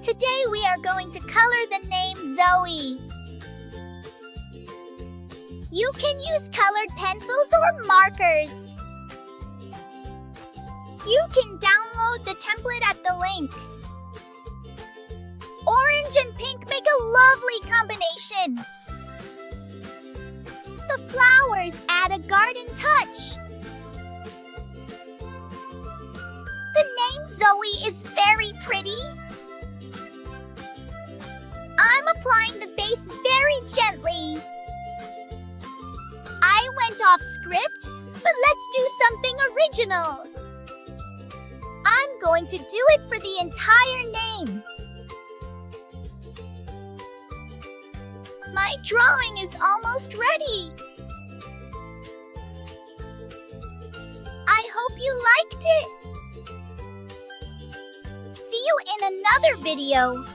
Today we are going to color the name ZOE. You can use colored pencils or markers. You can download the template at the link. Orange and pink make a lovely combination. The flowers add a garden touch. The name ZOE is very pretty. I'm applying the base very gently. I went off script, but let's do something original. I'm going to do it for the entire name. My drawing is almost ready. I hope you liked it. See you in another video.